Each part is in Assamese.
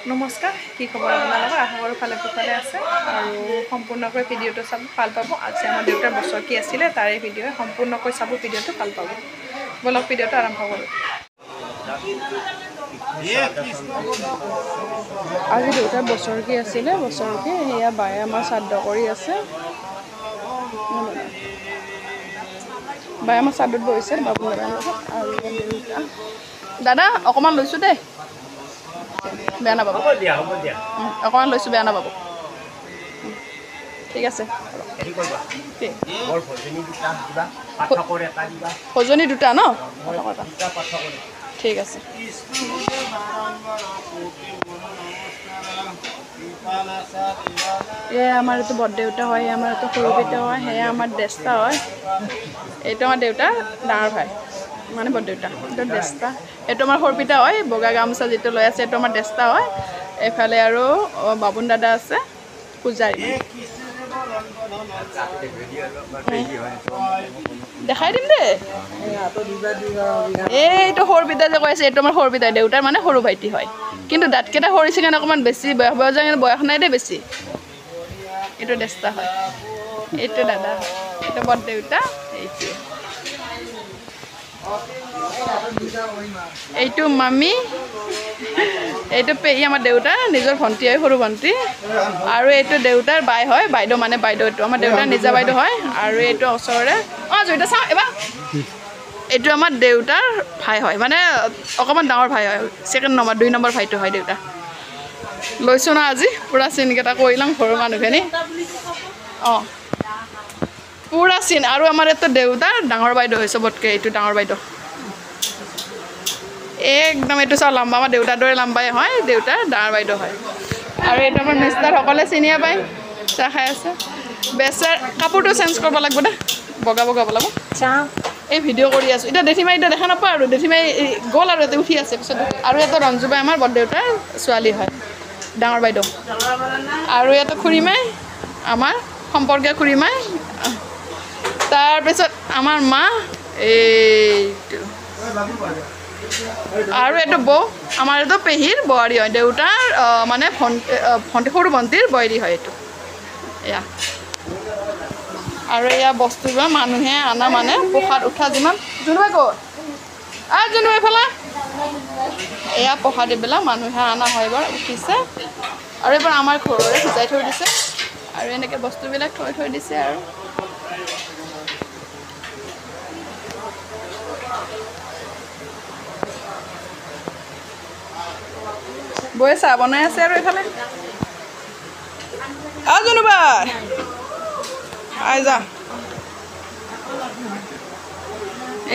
নমস্কাৰ কি খবৰ আপোনালোকৰ আশা কৰোঁ ভালে কুশলে আছে আৰু সম্পূৰ্ণকৈ ভিডিঅ'টো চাব ভাল পাব আজি আমাৰ দেউতাৰ বছৰ কি আছিলে তাৰে ভিডিঅ' সম্পূৰ্ণকৈ চাব ভিডিঅ'টো ভাল পাব বলক ভিডিঅ'টো আৰম্ভ কৰোঁ আজি দেউতাৰ বছৰ কি আছিলে বছৰ কি সেয়া বায়ে আমাৰ শ্ৰাদ্ধ কৰি আছে বায়ে আমাৰ শ্ৰাদ্ধত বহিছে বাবু দাদাৰ লগত আৰু দেউতা দাদা অকণমান লৈছোঁ দেই বেয়া নাপাব অকণমান লৈছোঁ বেয়া নাপাব ঠিক আছে সজনী দুটা ন ঠিক আছে এয়া আমাৰ এইটো বৰদেউতা হয় আমাৰ এইটো সৰু পিতা হয় সেয়া আমাৰ দেষ্টা হয় এইটো আমাৰ দেউতা ডাঙৰ ভাই মানে বৰদেউতা এইটো দেষ্টা এইটো আমাৰ সৰু পিতা হয় বগা গামোচা যিটো লৈ আছে এইটো আমাৰ দেষ্টা হয় এইফালে আৰু বাবুন দাদা আছে পূজাৰী দেখাই দিম দেই এইটো সৰু পিতা যে কৈ আছে এইটো আমাৰ সৰু পিতা দেউতাৰ মানে সৰু ভাইটি হয় কিন্তু দাঁতকেইটা সৰিছে কাৰণে অকণমান বেছি বয়স নাই দেই বেছি এইটো দেষ্টা হয় এইটো দাদা হয় এইটো বৰদেউতা এইটো মামী এইটো পেহী আমাৰ দেউতাৰ নিজৰ ভণ্টি হয় সৰু ভণ্টি আৰু এইটো দেউতাৰ বাই হয় বাইদেউ মানে বাইদেউ এইটো আমাৰ দেউতাৰ নিজা বাইদেউ হয় আৰু এইটো ওচৰৰে জড়িত চাওঁ এবাৰ এইটো আমাৰ দেউতাৰ ভাই হয় মানে অকণমান ডাঙৰ ভাই হয় ছেকেণ্ড নম্বৰ 2 নম্বৰ ভাইটো হয় দেউতা লৈছোঁ না আজি পূৰা চিনকেইটা কৰি ল'ম ঘৰৰ মানুহখিনি পূৰা চিন আৰু আমাৰ এইটো দেউতাৰ ডাঙৰ বাইদেউ হয় চবতকৈ এইটো ডাঙৰ বাইদেউ একদম এইটো চাওঁ লম্বা আমাৰ দেউতাৰ দৰে লম্বাই হয় দেউতাৰ ডাঙৰ বাইদেউ হয় আৰু এইটো আমাৰ মিষ্টাৰসকলে চিনিয়ে পায় চাহ খাই আছে বেচাৰ কাপোৰটো চেঞ্জ কৰিব লাগিব দে বগা বগাব লাগিব চাহ এই ভিডিঅ' কৰি আছোঁ এতিয়া দেথিমাই এতিয়া দেখা নাপাওঁ আৰু দেথিমাই গ'ল আৰু ইয়াতে উঠি আছে পিছত আৰু ইয়াতে ৰঞ্জুবাই আমাৰ বৰদেউতাৰ ছোৱালী হয় ডাঙৰ বাইদেউ আৰু ইয়াতে খুৰীমাই আমাৰ সম্পৰ্কীয় খুৰীমাই তাৰপিছত আমাৰ মা এইটো আৰু এইটো বৌ আমাৰ এইটো পেহীৰ বোৱাৰী হয় দেউতাৰ মানে ভণ্টি সৰু ভণ্টিৰ বোৱাৰী হয় এইটো এয়া আৰু এয়া বস্তুবোৰ মানুহে আনা মানে প্ৰসাদ উঠা যিমান জোনোবাই ক'ত জোনো এইফালে এয়া প্ৰসাদ এইবিলাক মানুহে অনা হয় বাৰু উঠিছে আৰু এইবাৰ আমাৰ ঘৰৰে সিজাই থৈ দিছে আৰু এনেকৈ বস্তুবিলাক থৈ দিছে আৰু বৌয়ে চাহ বনাই আছে আৰু এইফালে জোনোবাই যা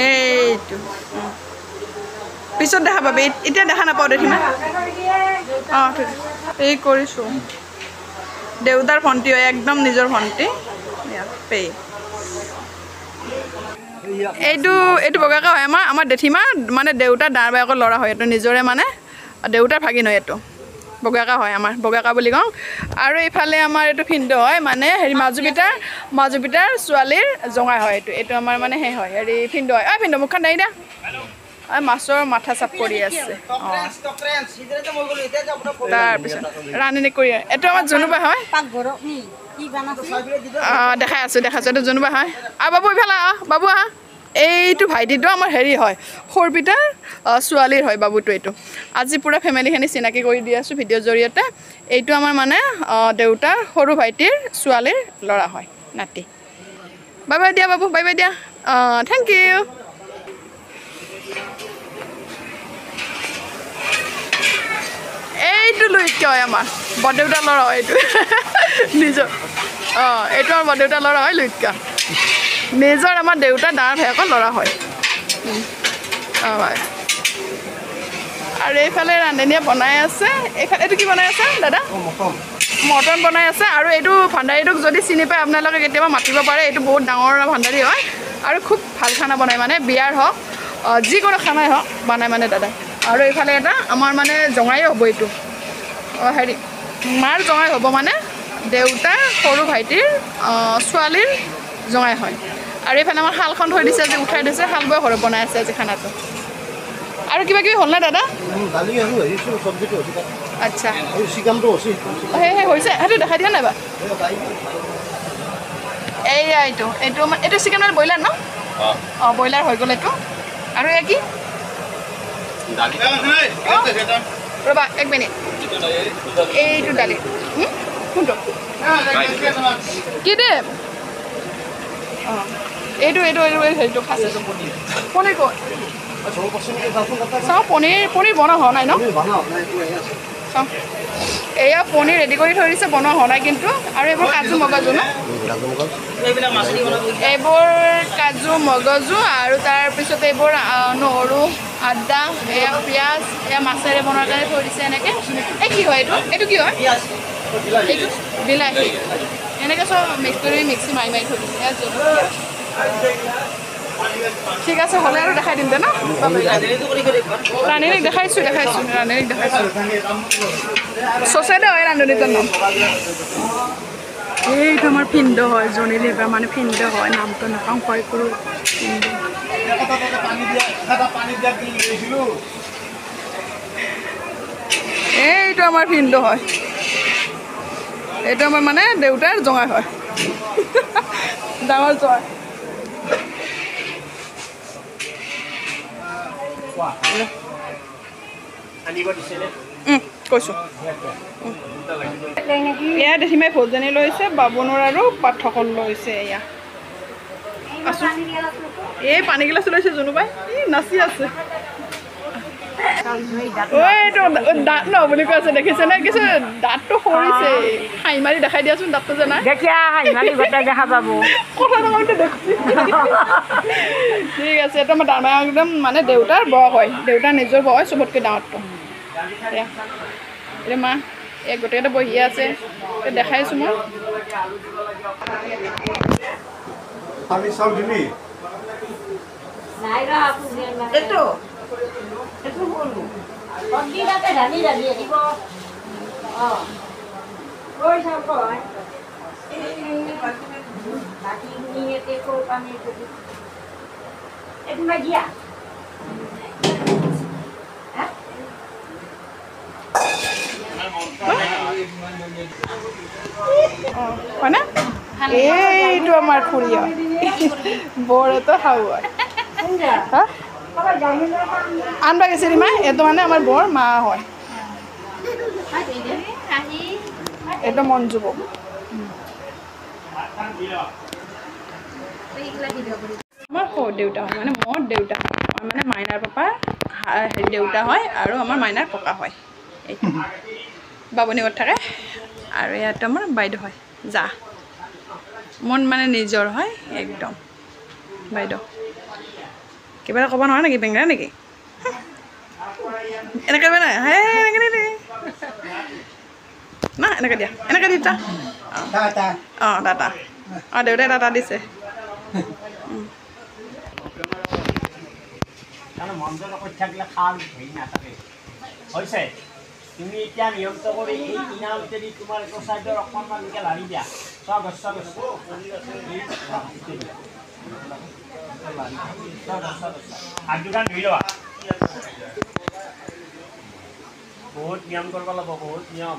এইটো পিছত দেখা পাবি এতিয়া দেখা নাপাওঁ দেখিমা এই কৰিছোঁ দেউতাৰ ভণ্টি হয় একদম নিজৰ ভণ্টি পেহী এইটো বগাকা হয় আমাৰ দেথিমা মানে দেউতাৰ ডাঙৰ বায়েকৰ ল'ৰা হয় এইটো নিজৰে মানে দেউতাৰ ভাগিন হয় এইটো বগাকা হয় আমাৰ বগাকা বুলি কওঁ আৰু এইফালে আমাৰ এইটো ভিনদেউ হয় মানে হেৰি মাজু পিতাৰ ছোৱালীৰ জঙাই হয় এইটো আমাৰ মানে সেই হয় হেৰি ভিনদেউ হয় ভিনদেউ মুখখন দাঙি দিয়া মাছৰ মাথা চাপ কৰি আছে তাৰপিছত ৰান্ধনি কৰি এইটো আমাৰ জোনোবা হয় দেখাই আছোঁ এইটো জোনোবা হয় বাবু ইফালে বাবু এইটো ভাইটিটো আমাৰ হেৰি হয় সৰুপিতাৰ ছোৱালীৰ হয় বাবুটো এইটো আজি পূৰা ফেমিলিখিনি চিনাকি কৰি দি আছোঁ ভিডিঅ'ৰ জৰিয়তে এইটো আমাৰ মানে দেউতাৰ সৰু ভাইটিৰ ছোৱালীৰ ল'ৰা হয় নাতি বাই বাই দিয়া বাবু বাই বাই দিয়া থেংক ইউ এইটো লুইতকৈ হয় আমাৰ বৰদেউতাৰ ল'ৰা হয় এইটো নিজৰ এইটো আমাৰ বৰদেউতাৰ ল'ৰা হয় লুইতকা নিজৰ আমাৰ দেউতাৰ ডাঙৰ ভায়েকৰ ল'ৰা হয় হয় আৰু এইফালে ৰান্ধনীয়ে বনাই আছে এইফালে এইটো কি বনাই আছে দাদা মটন বনাই আছে আৰু এইটো ভাণ্ডাৰীটোক যদি চিনি পায় আপোনালোকে কেতিয়াবা মাতিব পাৰে এইটো বহুত ডাঙৰ ভাণ্ডাৰী হয় আৰু খুব ভাল খানা বনায় মানে বিয়াৰ হওক যিকোনো খানাই হওক বনায় মানে দাদা আৰু এইফালে এটা আমাৰ মানে জঙাই হ'ব এইটো হেৰি মাৰ জঙাই হ'ব মানে দেউতাৰ সৰু ভাইটিৰ ছোৱালীৰ জঙাই হয় আৰু এইফালে আমাৰ শালখন থৈ দিছে আজি উঠাই দিছে শাল বৈ ঘৰত বনাই আছে আজি খানাটো আৰু কিবা কিবি হ'ল নে দাদা দালি আৰু হেৰিছো চব্জিটো হৈছে আচ্ছা এই চিকামটো হৈছে হে হৈছে সেইটো দেখাই দিয়া নাই বা এইয়া এইটো চিকেন মানে ব্ৰইলাৰ ন অঁ ব্ৰইলাৰ হৈ গ'ল এইটো আৰু এয়া কি ৰ'বা 1 মিনিট এইটো দালি কোনটো কি দে অঁ এইটো হেৰিটো খাইছে পনীৰ ক'ত চাওঁ পনীৰ বনোৱা হোৱা নাই ন চাওঁ এয়া পনীৰ ৰেডি কৰি থৈ দিছে বনোৱা হোৱা নাই কিন্তু আৰু এইবোৰ কাজু মগজু ন এইবোৰ কাজু মগজু আৰু তাৰপিছত এইবোৰ নহৰু আদা এয়া পিঁয়াজ এয়া মাছেৰে বনোৱাৰ কাৰণে থৈ দিছে এনেকৈ এই কি হয় এইটো কি হয় এইটো বিলাহী এনেকৈ চব মিক্স কৰি মিক্সি মাৰি থৈ দিছে এয়া জলকীয়া ঠিক আছে হ'লে আৰু দেখাই দিম দে ন ৰান্ধনীক দেখাইছোঁ ৰান্ধনীক দেখাইছোঁ চচেদে হয় ৰান্ধনীটোৰ নাম এইটো আমাৰ পিণ্ড হয় জনিলি বা মানে পিণ্ড হয় নামটো নাপাওঁ কয় কৰোঁ পিণ্ড এইটো আমাৰ পিণ্ড হয় এইটো আমাৰ মানে দেউতাৰ জঙাই হয় ডাঙৰ জঙাই কৈছোঁ এয়া দেখিমাই ভোজনী লৈছে বাবুনৰ আৰু পাঠকল লৈছে এয়া আছোঁ এই পানী গিলাচ লৈছে জোনোবাই নাচি আছে এইটো দাঁত ন বুলি কৈ আছে দেখিছে নে কিছু দাঁতটো সৰিছে হাঁহি মাৰি দেখাই দিয়াচোন দাঁতটো যে নাই দেখা পাব কথা দেখছি ঠিক আছে এইটো আমাৰ ডাঙৰ একদম মানে দেউতাৰ বৰ হয় দেউতাৰ নিজৰ বৰ হয় চবতকৈ ডাঙৰটো এতিয়া মা এই গোটেইকেইটা বহি আছে দেখাইছোঁ মই হয়নে এইটো আমাৰ খুৰীয়া বৰতো খাওঁ আনবা গেছে মা এইটো মানে আমাৰ বৰ মা হয় এইটো মঞ্জু বৌ আমাৰ সৰু দেউতা হয় মানে মোৰ দেউতা হয় মানে মাইনাৰ পাপাৰ হেৰি দেউতা হয় আৰু আমাৰ মাইনাৰ ককা হয় এইটো বাবুনিগত থাকে আৰু ইয়াত আমাৰ বাইদেউ হয় যা মন মানে নিজৰ হয় একদম বাইদেউ কিবা এটা ক'ব নহয় নেকি বেঙেৰা নেকি এনেকৈ নাই হে এনেকৈ দি না এনেকৈ দিয়া এনেকৈ দি অঁ দাদা অঁ দেউতাই দাদা দিছে তুমি এতিয়া নিয়মটো কৰি এই কিনাৰতে তোমাৰ একো চাইডৰ অকণমান এনেকৈ লাৰি দিয়া চব হাত দুখন ধুই লোৱা বহুত নিয়ম কৰিব লাগিব বহুত নিয়ম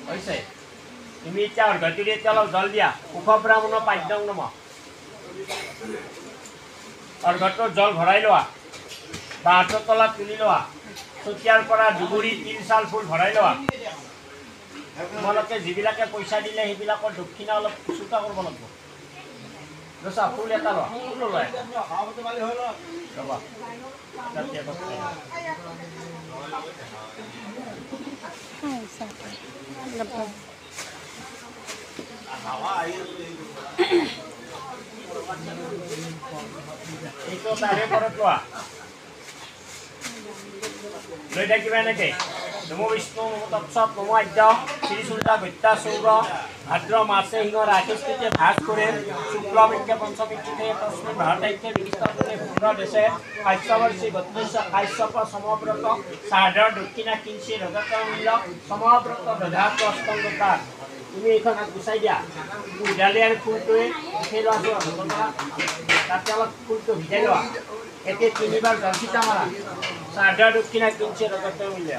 হৈছে তুমি এতিয়া অৰ্ঘ্যটোৰে এতিয়া অলপ জল দিয়া সুখ ব্ৰাহ্মণৰ পাদ্যং নম অৰ্ঘ্যটোত জল ভৰাই লোৱা বা হাতৰ তলাত তুলি লোৱা চতিয়াৰ পৰা দুগুৰি 3 চাল ফুল ভৰাই লোৱা তোমালোকে যিবিলাকে পইচা দিলে সেইবিলাকৰ দক্ষিণা অলপ চোকা কৰিব লাগিব ৰচা ফুল এটা লোৱা ফুল লোৱা ৰবা এইটো তাৰে ঘৰত লোৱা লৈ থাকিবা এনেকৈ নমো বিষ্ণু নমো তৎসৎ নমো আদ্য শ্ৰী চূৰ্যা ভত্যা সৌৰ ভাদ্ৰ মাসে সিংহ রাশিস্থিতে ভাগ করে শুক্লপক্ষে পঞ্চমীক্ষিতে তস্মিন ভারতাখ্যে বিশিষ্টে পূর্ণ দেশে কাশ্যবর্ষী 32 কাশ্যপ সমব্রত সাধারণ দক্ষিণা কিঞ্চি রজতমূল্য সমব্রত দধাত অষ্টংগতা তুমি এইখন হাত গুচাই দিয়া উজালি আৰু ফুলটোৱে সেই লোৱাটো তাতে অলপ ফুলটো ভিজাই লোৱা এতিয়া 3বাৰ জলচিতা মাৰা চাৰ্ডাৰ দক্ষিণা কিনছে ৰগতে মিলে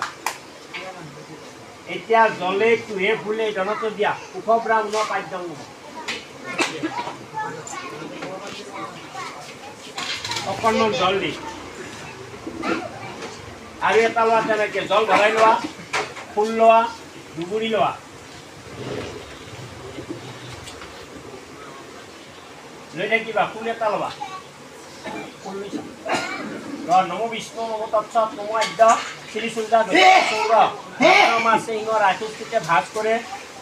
এতিয়া জলে কুহে ফুলে ধনত দিয়া উখবৰা উন পাদ্যং অকণমান জল দি আৰু এটা লোৱা তেনেকৈ জল ভৰাই লোৱা ফুল লোৱা দুবুৰি লোৱা লৈ থাকিবা ফুল এটা ল'বা ফুল লৈছা নমো বিষ্ণু নমো তৎসৎ নমো আদ্য শ্ৰী সূৰ্য সৌৰ মাছে সিংহৰ আশীষটিতে ভাজ কৰে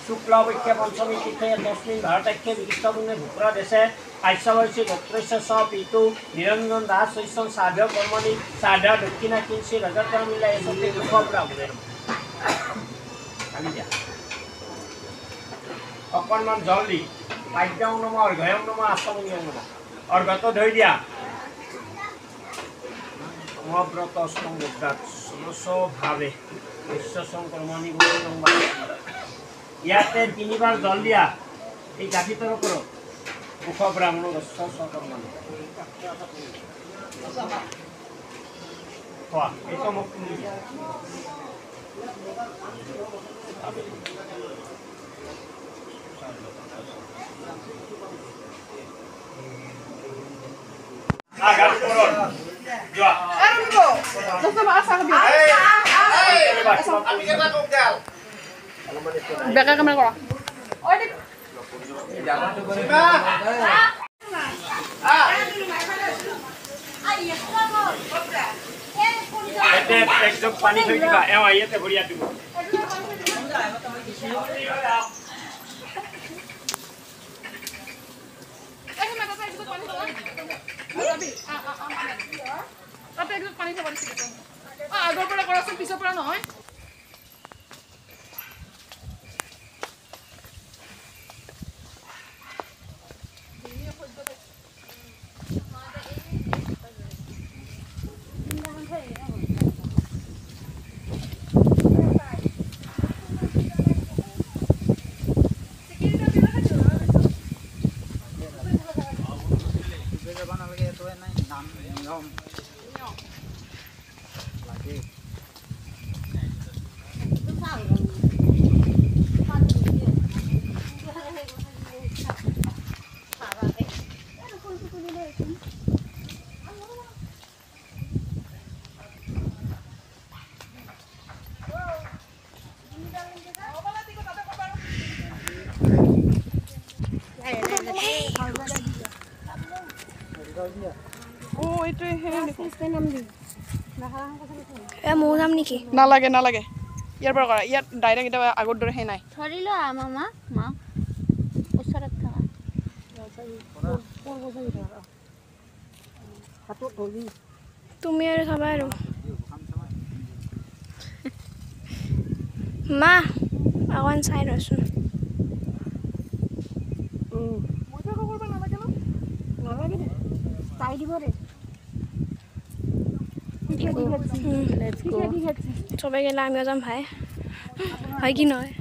শুক্লপক্ষে পঞ্চমী তিথে তস্মিন ভাৰতাখ্যে বিশিষ্টগুণে ভূপুৰ দেশে কাশ্যলৈছে গোত্ৰস্য স পিতু নিৰঞ্জন দাস শৈশ্যং সাধ্য কৰ্মণি সাধ্য দক্ষিণা কিঞ্চি ৰজত মিলাই এসতে দুখবৰা বোলে অকণমান জল দি পাদ্যং নম অৰ্ঘয়ং নম আচমনিয়ং নম অৰ্ঘটো ধৰি দিয়া মহাব্ৰত সংগত ভাৱে বিশ্বসং কৰ্মণি ইয়াতে 3বাৰ জল দিয়া এই গাঠিতৰ ওপৰত মুখ ব্ৰাহ্মণ গস্ত কৰ্মণি খোৱা এইটো মোক বেকা কামে কৰা একদম পানী থৈ দিবা ইয়াতে ভৰিয়া দিব আগৰ পৰা কৰাচোন পিছৰ পৰা নহয় মৌ যাম নেকি নালাগে নালাগে ইয়াৰ পৰা কৰা ইয়াত ডাইৰেক্ট এটা আগৰ দৰে হে নাই ধৰি লোৱা মামা মা ওচৰত থকা তুমি আৰু চাবা আৰু মা অকণ চাই ৰচোন চাই দিব দে চবে গেলে আমিও যাম ভাই হয় কি নহয়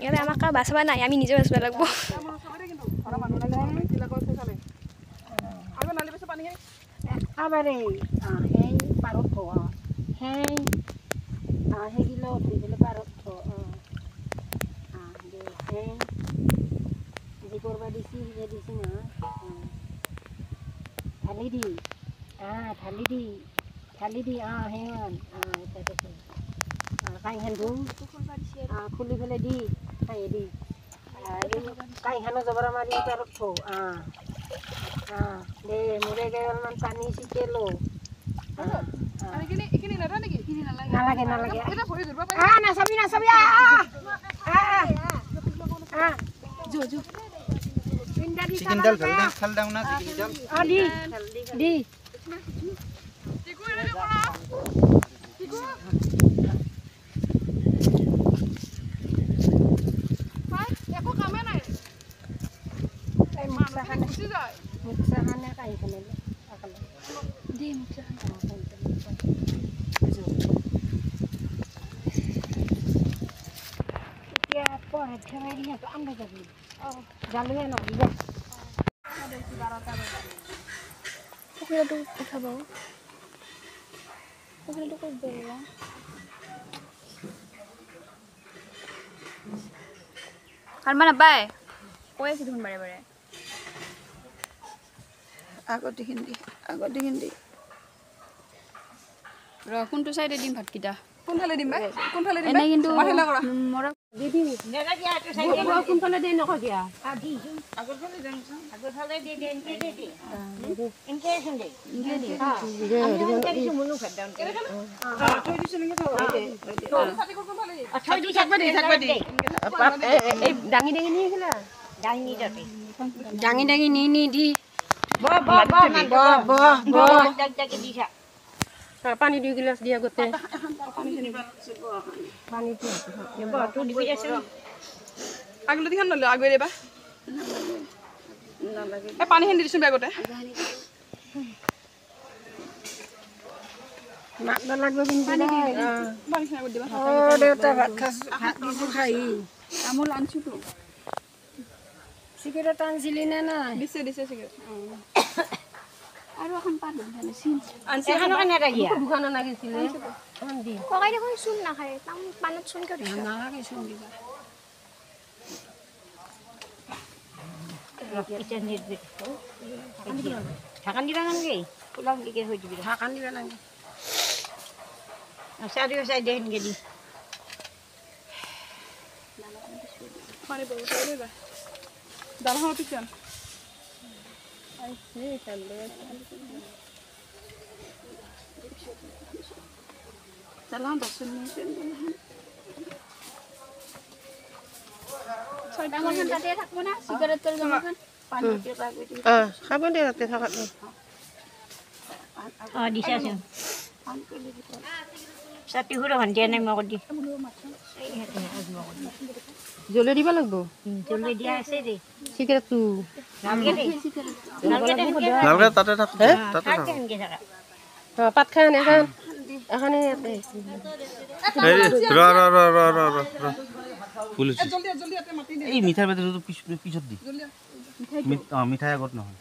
ইয়াতে আমাক বাচাবা নাই আমি নিজে বাচিব লাগিব থালি দি কাই খান খুলি পেলাই দি কাই খানো জবৰা মাৰি পাৰত থ দে মোৰে গাই অলপমান পানী চিকে লো নালাগে নালাগে নাচাবি নাচাবি চিকেন ডাল ভাল দাও না দি জালুহে নদী পুখুৰীটো উঠাব পুখুৰীটো ক'ত গ'ল হাৰমা নাপায় কৈ আছোঁ দেখোন বাৰে বাৰে আগতে হিন্দি ৰ কোনটো চাইডে দিম ভাতকেইটা কোনফালে দিম কোনফালে দিম এনেই কিন্তু মৰা কোনফালে দিয়ে নকয় দিয়া দাঙি দাঙি নিয়েছিলা দাঙি দাঙি নি দি পানী 2 গিলাচ দিয়া গোটে আগলৈ দিখন নলে আগুৱাই দিবা এই পানীখিনি দিছোঁ বেগতে পানীখিনি আগত দিবা দেউতা ভাত খাইছোঁ ভাত দিছোঁ খাই তামোল আনিছোঁতো চিগাৰেট আনিছিলি নে নাই দিছে চিগাৰেট আৰু এখন পাত দোকানত নাগিছিলে ককাই দেখোন চূণ নাখায় পানত চূণ কিয় দিছে নালাগে চোন দিবা ঢাকান দিবা নালাগে পোলাও দিকে হৈ দিবি ঢাকান দিবা নালাগে চাৰিও চাই দে সেনেকে দি পানী বগা চাই যা দালহৰ পিছন দালহৰ বাচন ডাঙৰখন তাতে থাকিব না চিগাৰেটৰ জমাখন খাব দে তাতে থাকাত দিছাচোন চাটি সুৰ ভণ্টিয়া নাই মই দি জ্বলে দিব লাগিব জ্বলে দিয়া আছে দে চিগাৰেটটো পাত খাই আনে এখানে এই মিঠাই বেটাটো পিছত দি মিঠাই আগত নহয়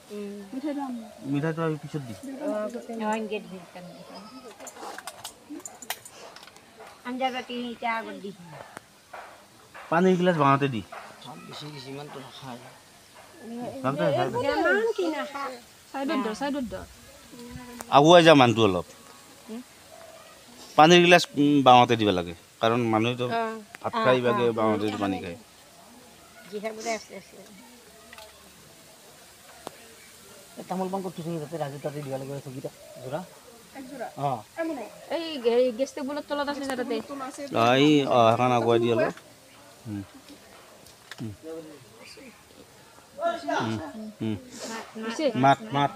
মিঠাইটো আমি পিছত দি পানী গিলাচ বাঁহতে দি আগুৱাই যা মানুহটো অলপ পানীৰ গিলাচ বাঁহতে দিব লাগে কাৰণ মানুহেতো ভাত খাই বাগে বাঁহতে পানী খায় তামোল পাণ ক'ত থৈছে তাতে ৰাজু তাতে দিব লাগে চকীটা জোৰা এই গেছ টেবুলৰ তলত আছে তাতে এই এখন আগুৱাই দি অলপ মাত মাত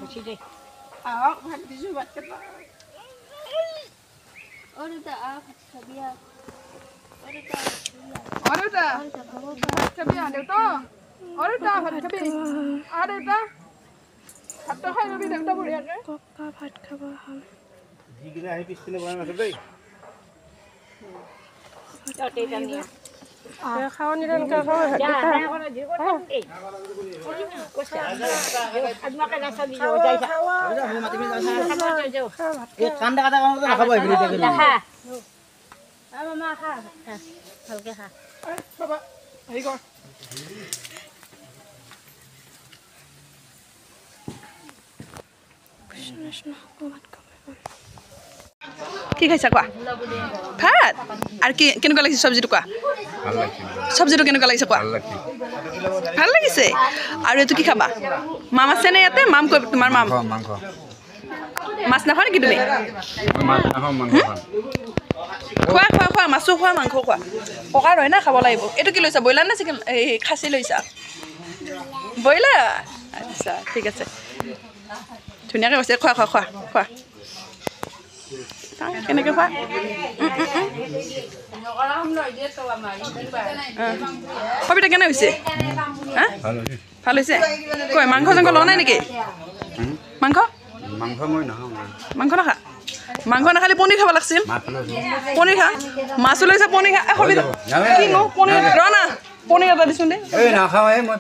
ভাত খাব কি খাইছা কোৱা ভাত আৰু কি কেনেকুৱা লাগিছে চব্জিটো কোৱা চব্জিটো কেনেকুৱা লাগিছে কোৱা ভাল লাগিছে আৰু এইটো কি খাবা মাম আছেনে ইয়াতে মাম কৈ তোমাৰ মাম মাছ নাখোৱা নেকি তুমি খোৱা খোৱা খোৱা মাছো খোৱা মাংস খোৱা ককাৰ হয় না খাব লাগিব এইটো কি লৈছা ব্ৰইলাৰ নে চিকেন এই খাচী লৈছা ব্ৰইলাৰ আচ্ছা ঠিক আছে ধুনীয়াকৈ কৈছে খোৱা খোৱা খোৱা খোৱা কেনেকৈ খোৱা কবিতা কেনে হৈছে হা ভাল হৈছে কৈ মাংস চাংস লোৱা নাই নেকি মাংস মাংস নাখা মাংস নাখালে পনীৰ খাব লাগিছিল পনীৰ খা মাছো লৈছে পনীৰ খা কিনো পনীৰ ৰ না পনীৰ এটা দিচোন দে এই নাখাওঁ মই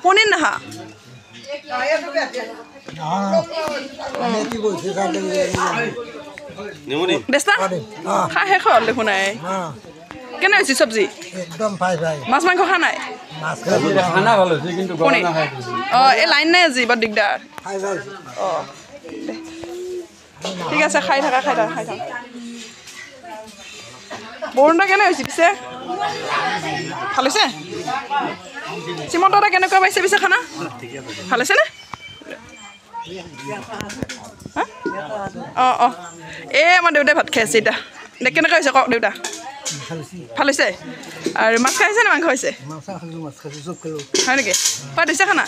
পনীৰ নাখা দেস্তা খা শেষ হ'ল দেখোন নাই কেনে হৈছে চব্জি একদম ফাই ফাই মাছ মাংস খা নাই খানা ভাল হৈছে কিন্তু পনীৰ অঁ এই লাইন নাই আজি বৰ দিগদাৰ ফাই ফাই অঁ ঠিক আছে খাই থাকা বৰুণা কেনে হৈছে পিছে ভাল হৈছে চিমন্ত এটা কেনেকুৱা পাইছে পিছে খানা ভাল হৈছেনে অঁ অঁ এই আমাৰ দেউতাই ভাত খাই আছে এতিয়া কেনেকুৱা হৈছে কওক দেউতা ভাল হৈছে আৰু মাছ খাইছে নে মাংস হৈছে হয় নেকি পাই দিছে খানা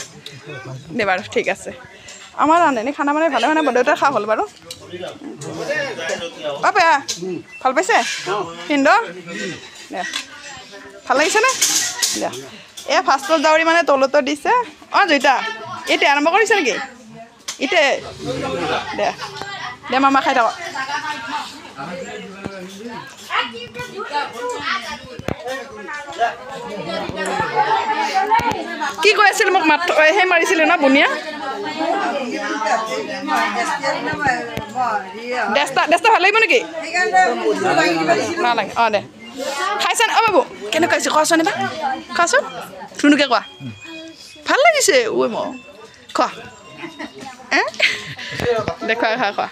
দে বাৰু ঠিক আছে আমাৰ ৰান্ধনি খানা মানে ভালে মানে দেউতাই খোৱা হ'ল বাৰু বাপে ভাল পাইছে পিন্ধ দে ভাল লাগিছেনে দে এই ফাৰ্ষ্টত জাউৰি মানে তলতো দিছে অঁ জয়িতা এতিয়া আৰম্ভ কৰিছে নেকি এতিয়া দে দে মামা খাই থাকক কি কৈ আছিল মোক মাত সেই মাৰিছিলে ন বুনিয়া দেস্তা ভাল লাগিব নেকি নালাগে অঁ দে খাইছে অঁ বাবু কেনেকুৱা হৈছে কোৱাচোন এবাৰ কোৱাচোন ধুনুকে কোৱা ভাল লাগিছে ঐ মই খোৱা দে খোৱা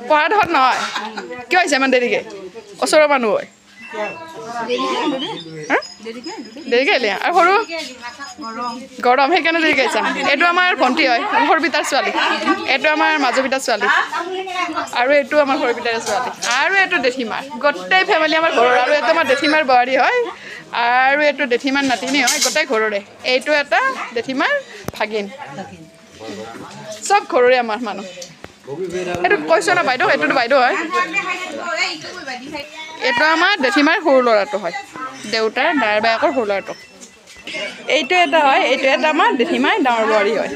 পঢ়াত হত নহয় কিয় হৈছে ইমান দেৰিকৈ ওচৰৰ মানুহ হয় দেৰিকৈ আহিলে আৰু সৰু গৰম সেইকাৰণে দেৰিকৈ আহিছা এইটো আমাৰ ভণ্টি হয় সৰুপিতাৰ ছোৱালী এইটো আমাৰ মাজুপিতাৰ ছোৱালী আৰু এইটো আমাৰ সৰুপিতাৰ ছোৱালী আৰু এইটো জেঠীমাৰ গোটেই ফেমিলি আমাৰ ঘৰৰ আৰু এইটো আমাৰ জেঠীমাৰ বোৱাৰী হয় আৰু এইটো জেঠীমাৰ নাতিনী হয় গোটেই ঘৰৰে এইটো এটা জেঠীমাৰ ভাগিন চব ঘৰৰে আমাৰ মানুহ এইটো কৈছোঁ ন বাইদেউ এইটোতো বাইদেউ হয় এইটো আমাৰ জেঠীমাৰ সৰু ল'ৰাটো হয় দেউতাৰ দাৰ বায়েকৰ সৰু ল'ৰাটো এইটো এটা হয় এইটো এটা আমাৰ জেঠীমাৰ ডাঙৰ বোৱাৰী হয়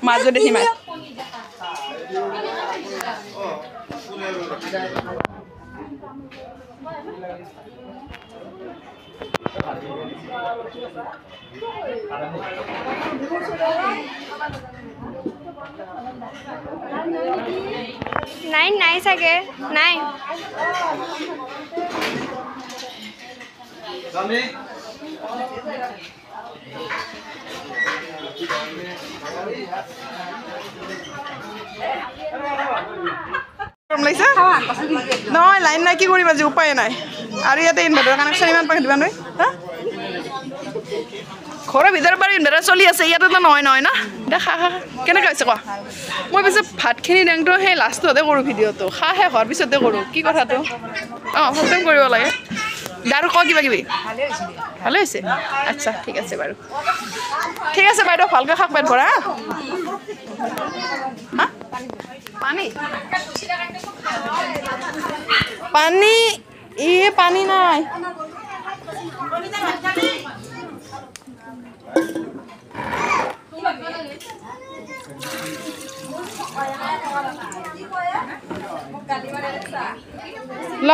মাজু জেঠীমাৰ নাই চাগে নাই লাগিছে নহয় লাইন নাই কি কৰিম আজি উপায় নাই আৰু ইয়াতে ইনভাৰ্টাৰ কানেকশ্যন ইমান পাই দিবা নহয় ঘৰৰ ভিতৰত বাৰু ইনভাৰ্টাৰ চলি আছে ইয়াতেতো নহয় ন দেখা কেনেকৈ হৈছে কোৱা মই পিছত ভাতখিনি দাংটো সেই লাষ্টতে কৰোঁ ভিডিঅ'টো শেষ হোৱাৰ পিছতে কৰোঁ কি কথাটো অঁ সচেতন কৰিব লাগে আৰু কওঁ কিবা কিবি ভালে হৈছে আচ্ছা ঠিক আছে বাৰু ঠিক আছে বাইদেউ ভালকৈ খাওক পেট ভৰা হা পানী পানী নাই ল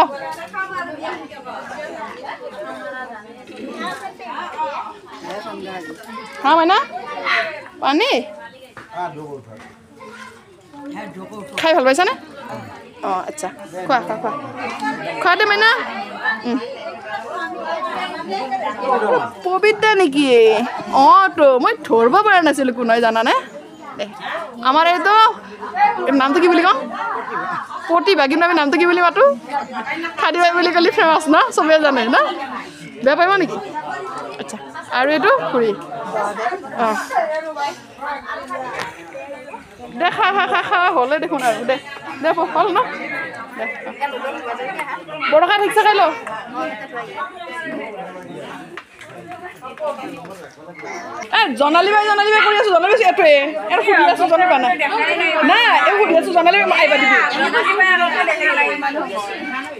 হ্যাঁ মাইনা পানী খাই ভাল পাইছানে অঁ আচ্ছা খোৱা দে মাইনা পবিত্ৰ নেকি অঁ তো মই ধৰিব পৰা নাছিলোঁ কোনোৱে জানানে আমাৰ এইটো নামটো কি বুলি কওঁ প্ৰতিভা কিন্তু আমি নামটো কি বুলি মাতো খাদি বাই বুলি ক'লে ফেমাছ ন চবেই জানে ন বেয়া পাব নেকি আচ্ছা আৰু এইটো খুৰী অঁ দে খা হ'লে দেখোন আৰু দে হ'ল ন দে বৰষা ঠিকছে খাই ল জনালি বাই কৰি আছো জনালি এইটোৱে সুধি আছো জনাই পোৱা নাই এই সুধি আছো জনালি বাই আহিবা দিবি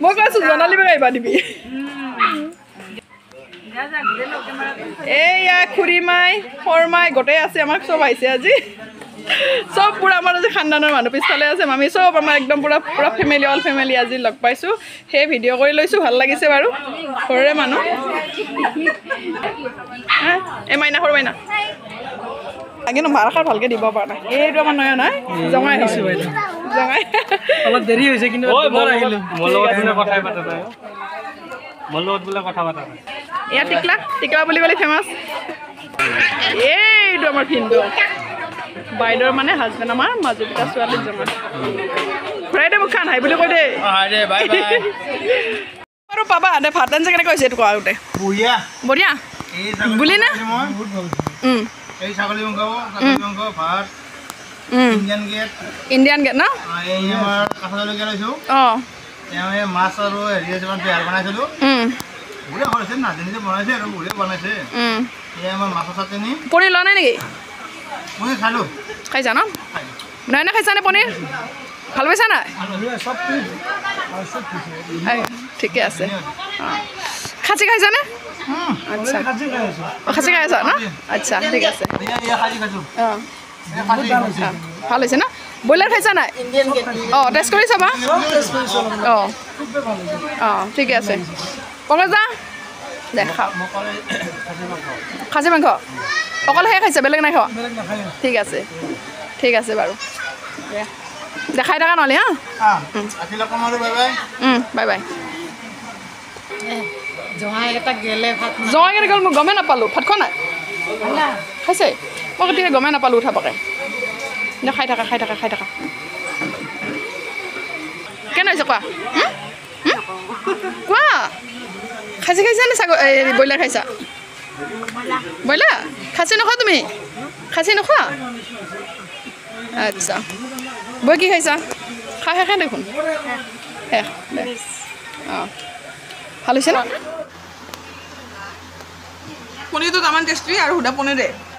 মই কৈ আছো জনালি বাই আহিবা দিবি এইয়া খুৰী মাই শৰমাই গোটেই আছে আমাক চব আহিছে আজি চব পুৰা আমাৰ আজি খানদানৰ মানুহ পিছফালে আছে মামী চব আমাৰ একদম পুৰা পুৰা ফেমিলি অল ফেমিলি আজি লগ পাইছোঁ সেই ভিডিঅ' কৰি লৈছোঁ ভাল লাগিছে বাৰু ঘৰৰে মানুহ এই মাইনা সৰু মাইনা কিন্তু মাৰাষাৰ ভালকৈ দিব পৰা নাই এইটো আমাৰ নয়া নাই জঙাই আহিছোঁ জঙাই অলপ দেৰি হৈছে কিন্তু আহিলোঁ মোৰ লগত কথাই পাতা নাই মোৰ লগত বোলে কথা পাতা নাই এয়া টিকলা টিকলা বুলি ক'লে ফেমাছ এইটো আমাৰ ভিনদেউ বাইদেউৰ মানে হাজবেণ্ড আমাৰ মাজুপিতা ছোৱালী জমা ঘূৰাই দে মোক খান হাই বুলি কৈ দে আৰু পাবা দে ভাত আঞ্জা কেনেকৈ হৈছে এইটো কোৱা আগতে বঢ়িয়া বুলি নে এই ছাগলী মাংস ভাত ইণ্ডিয়ান গেট ন এই আমাৰ কাঁচা লৈছোঁ অঁ এই মাছ আৰু হেৰি বিহাৰ বনাইছিলোঁ বুঢ়ে কৰিছে নাজানি বনাইছে আৰু বুঢ়ে বনাইছে এই আমাৰ মাছৰ চাটনি পনীৰ লোৱা নাই নেকি মই খালোঁ খাইছা ন নাই না খাইছানে পনীৰ ভাল পাইছা নাই ঠিকে আছে অঁ খাচী খাইছানে আচ্ছা খাচী খাই আছা ন আচ্ছা ঠিক আছে অঁ ভাল হৈছে ন ব্ৰইলাৰ খাইছা নাই অঁ টেষ্ট কৰি চাবা অঁ অঁ ঠিকে আছে পংকজা দে খাওঁ খাচী মাংস অকল সেয়া খাইছে বেলেগ নাই খোৱা ঠিক আছে বাৰু দেখাই থকা নহ'লে হা বাই বাই জঙাই কেনেকৈ গ'ল মই গমেই নাপালোঁ ভাত খোৱা নাই খাইছে মই কেতিয়া গমেই নাপালোঁ উঠাবকে খাই থাকা কেনে হৈছে কোৱা কোৱা খাচী খাইছা নে ব্ৰইলাৰ খাইছা ব্ৰইলাৰ খাচী নোখোৱা তুমি খাচী নোখোৱা আচ্ছা বৈ কি খাইছা শেষ দেখোন শেষ দে অঁ ভাল হৈছে ন পনীৰটো তামান টেষ্টি আৰু সুধা পনীৰ দে